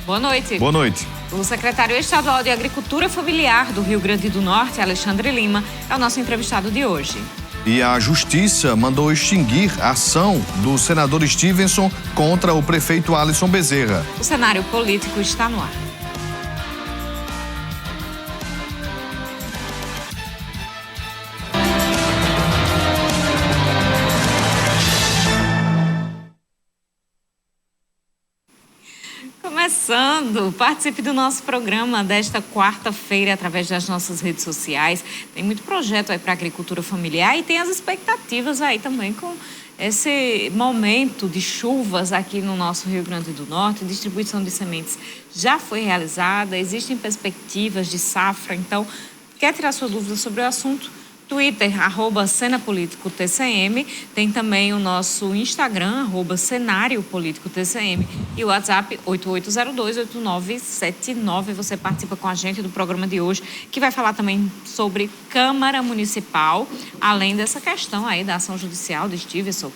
Boa noite. Boa noite. O secretário estadual de Agricultura Familiar do Rio Grande do Norte, Alexandre Lima, é o nosso entrevistado de hoje. E a Justiça mandou extinguir a ação do senador Stevenson contra o prefeito Alisson Bezerra. O cenário político está no ar. Começando, participe do nosso programa desta quarta-feira através das nossas redes sociais. Tem muito projeto aí para a agricultura familiar e tem as expectativas aí também com esse momento de chuvas aqui no nosso Rio Grande do Norte. Distribuição de sementes já foi realizada, existem perspectivas de safra. Então, quer tirar sua dúvida sobre o assunto? Twitter, @CenaPolíticoTCM, tem também o nosso Instagram, @CenárioPolíticoTCM e o WhatsApp 8802-8979. Você participa com a gente do programa de hoje, que vai falar também sobre Câmara Municipal, além dessa questão aí da ação judicial de Stevenson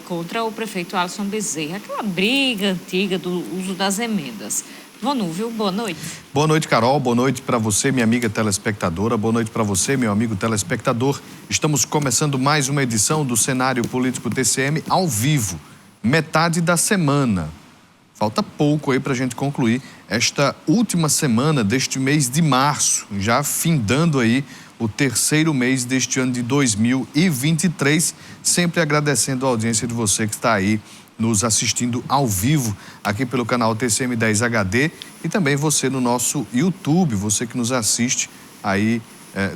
contra o prefeito Alisson Bezerra, aquela briga antiga do uso das emendas. Vonúvio, boa noite. Boa noite, Carol. Boa noite para você, minha amiga telespectadora. Boa noite para você, meu amigo telespectador. Estamos começando mais uma edição do Cenário Político TCM ao vivo, metade da semana. Falta pouco aí para a gente concluir esta última semana deste mês de março, já findando aí o terceiro mês deste ano de 2023. Sempre agradecendo a audiência de você que está aí nos assistindo ao vivo aqui pelo canal TCM 10 HD e também você no nosso YouTube, você que nos assiste aí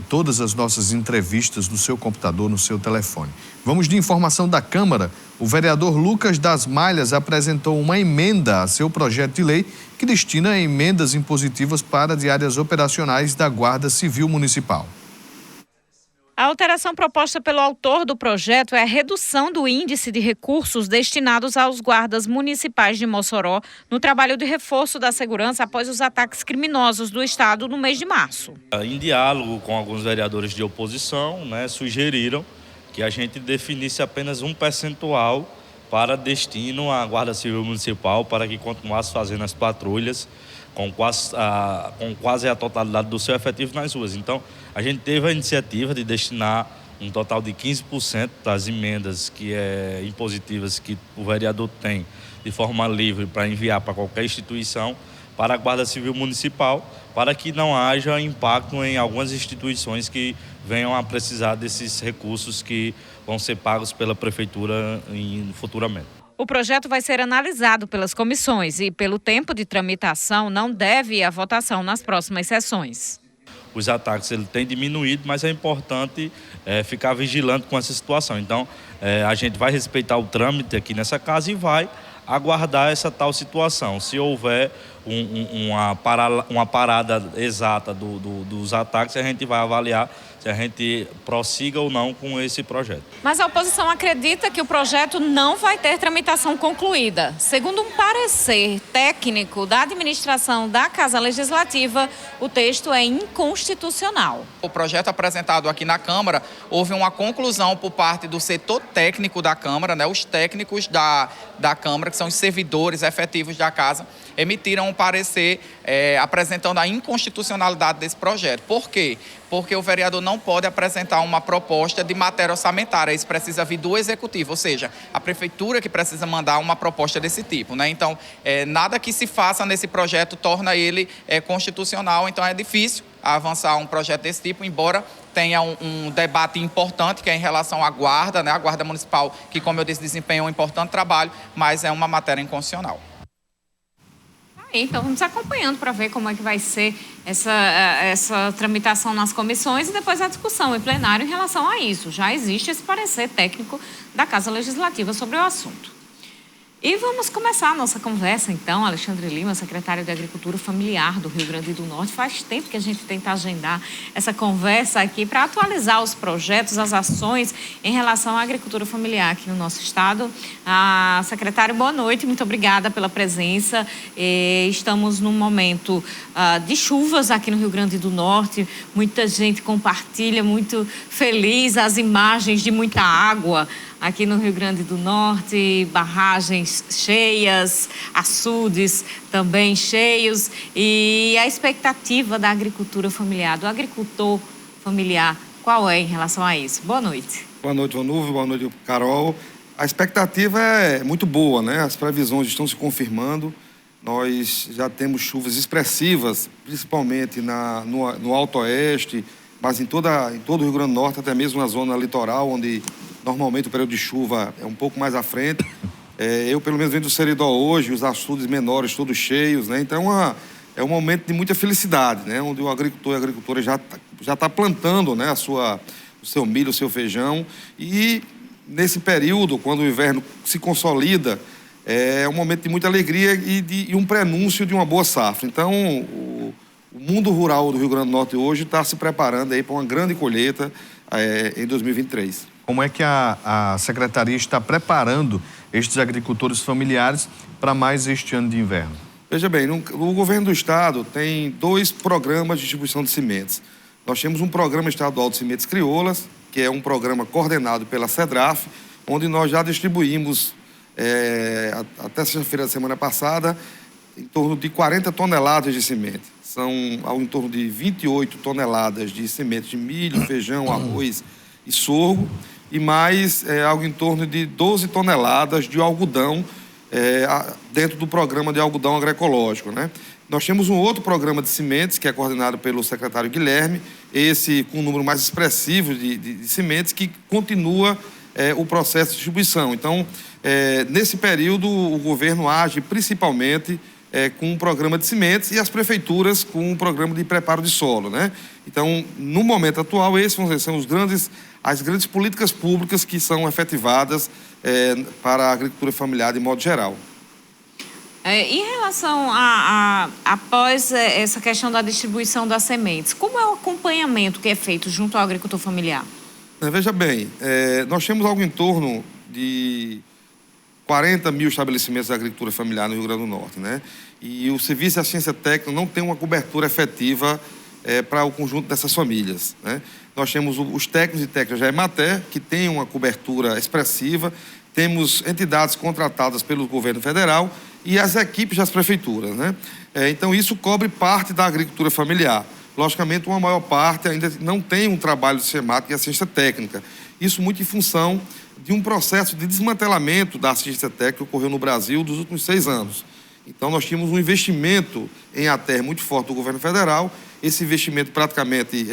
todas as nossas entrevistas no seu computador, no seu telefone. Vamos de informação da Câmara. O vereador Lucas das Malhas apresentou uma emenda a seu projeto de lei que destina emendas impositivas para diárias operacionais da Guarda Civil Municipal. A alteração proposta pelo autor do projeto é a redução do índice de recursos destinados aos guardas municipais de Mossoró no trabalho de reforço da segurança após os ataques criminosos do estado no mês de março. Em diálogo com alguns vereadores de oposição, sugeriram que a gente definisse apenas um percentual para destino à Guarda Civil Municipal para que continuasse fazendo as patrulhas com quase a totalidade do seu efetivo nas ruas. Então, a gente teve a iniciativa de destinar um total de 15% das emendas impositivas que o vereador tem de forma livre para enviar para qualquer instituição para a Guarda Civil Municipal, para que não haja impacto em algumas instituições que venham a precisar desses recursos que vão ser pagos pela Prefeitura futuramente. O projeto vai ser analisado pelas comissões e, pelo tempo de tramitação, não deve ir à votação nas próximas sessões. Os ataques têm diminuído, mas é importante ficar vigilante com essa situação. Então, a gente vai respeitar o trâmite aqui nessa casa e vai aguardar essa tal situação. Se houver uma parada exata dos ataques, a gente vai avaliar se a gente prossiga ou não com esse projeto. Mas a oposição acredita que o projeto não vai ter tramitação concluída. Segundo um parecer técnico da administração da Casa Legislativa, o texto é inconstitucional. O projeto apresentado aqui na Câmara, houve uma conclusão por parte do setor técnico da Câmara, os técnicos da Câmara, que são os servidores efetivos da Casa, emitiram um parecer apresentando a inconstitucionalidade desse projeto. Por quê? Porque o vereador não pode apresentar uma proposta de matéria orçamentária. Isso precisa vir do Executivo, ou seja, a Prefeitura que precisa mandar uma proposta desse tipo. Então, nada que se faça nesse projeto torna ele constitucional. Então, é difícil avançar um projeto desse tipo, embora tenha um debate importante, que é em relação à Guarda, a Guarda Municipal, que, como eu disse, desempenha um importante trabalho, mas é uma matéria inconstitucional. Então, vamos acompanhando para ver como é que vai ser essa tramitação nas comissões e depois a discussão em plenário em relação a isso. Já existe esse parecer técnico da Casa Legislativa sobre o assunto. E vamos começar a nossa conversa, então. Alexandre Lima, secretário de Agricultura Familiar do Rio Grande do Norte. Faz tempo que a gente tenta agendar essa conversa aqui para atualizar os projetos, as ações em relação à agricultura familiar aqui no nosso estado. Secretário, boa noite, muito obrigada pela presença. Estamos num momento de chuvas aqui no Rio Grande do Norte. Muita gente compartilha, muito feliz, as imagens de muita água aqui no Rio Grande do Norte, barragens cheias, açudes também cheios. E a expectativa da agricultura familiar, do agricultor familiar, qual é em relação a isso? Boa noite. Boa noite, Vanúvio. Boa noite, Carol. A expectativa é muito boa, né? As previsões estão se confirmando. Nós já temos chuvas expressivas, principalmente no Alto Oeste, mas em todo o Rio Grande do Norte, até mesmo na zona litoral, onde normalmente o período de chuva é um pouco mais à frente. Eu, pelo menos, venho do Seridó hoje, os açudes menores todos cheios, né? Então, é um momento de muita felicidade, né? Onde o agricultor e a agricultora já está plantando, né, o seu milho, o seu feijão. E nesse período, quando o inverno se consolida, é um momento de muita alegria e um prenúncio de uma boa safra. Então, o mundo rural do Rio Grande do Norte hoje está se preparando aí para uma grande colheita em 2023. Como é que a Secretaria está preparando estes agricultores familiares para mais este ano de inverno? Veja bem, o governo do estado tem 2 programas de distribuição de sementes. Nós temos um programa estadual de sementes crioulas, que é um programa coordenado pela CEDRAF, onde nós já distribuímos, até sexta-feira da semana passada, em torno de 40 toneladas de semente. São em torno de 28 toneladas de sementes de milho, feijão, arroz e sorgo, e mais algo em torno de 12 toneladas de algodão, dentro do programa de algodão agroecológico, né? Nós temos um outro programa de sementes, que é coordenado pelo secretário Guilherme, esse com um número mais expressivo de sementes, que continua o processo de distribuição. Então, nesse período, o governo age principalmente com um programa de sementes e as prefeituras com um programa de preparo de solo, né? Então, no momento atual, esses vão ser as grandes políticas públicas que são efetivadas para a agricultura familiar de modo geral. Em relação após essa questão da distribuição das sementes, como é o acompanhamento que é feito junto ao agricultor familiar? Veja bem, nós temos algo em torno de 40 mil estabelecimentos de agricultura familiar no Rio Grande do Norte, né? E o Serviço de Assistência Técnica não tem uma cobertura efetiva para o conjunto dessas famílias, né? Nós temos os técnicos e técnicas da Emater, que tem uma cobertura expressiva, temos entidades contratadas pelo governo federal e as equipes das prefeituras, né? Então, isso cobre parte da agricultura familiar. Logicamente, uma maior parte ainda não tem um trabalho sistemático de assistência técnica. Isso muito em função de um processo de desmantelamento da assistência técnica que ocorreu no Brasil dos últimos 6 anos. Então, nós tínhamos um investimento em ATER muito forte do governo federal. Esse investimento praticamente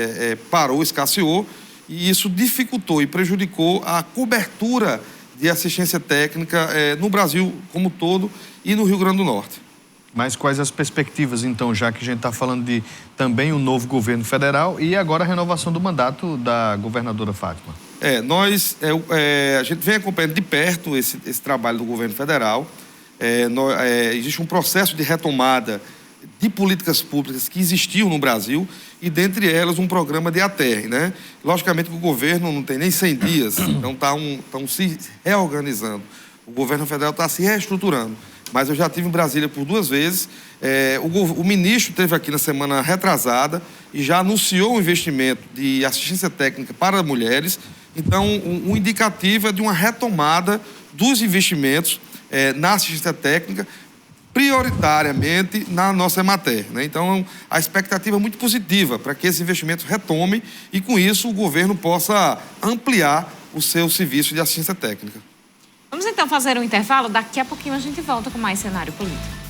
parou, escasseou, e isso dificultou e prejudicou a cobertura de assistência técnica no Brasil como um todo e no Rio Grande do Norte. Mas quais as perspectivas, então, já que a gente está falando de também o novo governo federal e agora a renovação do mandato da governadora Fátima? A gente vem acompanhando de perto esse trabalho do governo federal. Existe um processo de retomada de políticas públicas que existiam no Brasil e, dentre elas, um programa de ATER, né? Logicamente que o governo não tem nem 100 dias, então estão se reorganizando. O governo federal está se reestruturando. Mas eu já estive em Brasília por 2 vezes. O ministro esteve aqui na semana retrasada e já anunciou um investimento de assistência técnica para mulheres. Então, um indicativo é de uma retomada dos investimentos na assistência técnica, prioritariamente na nossa Emater, né? Então, a expectativa é muito positiva para que esses investimentos retomem e, com isso, o governo possa ampliar o seu serviço de assistência técnica. Vamos então fazer um intervalo, daqui a pouquinho a gente volta com mais cenário político.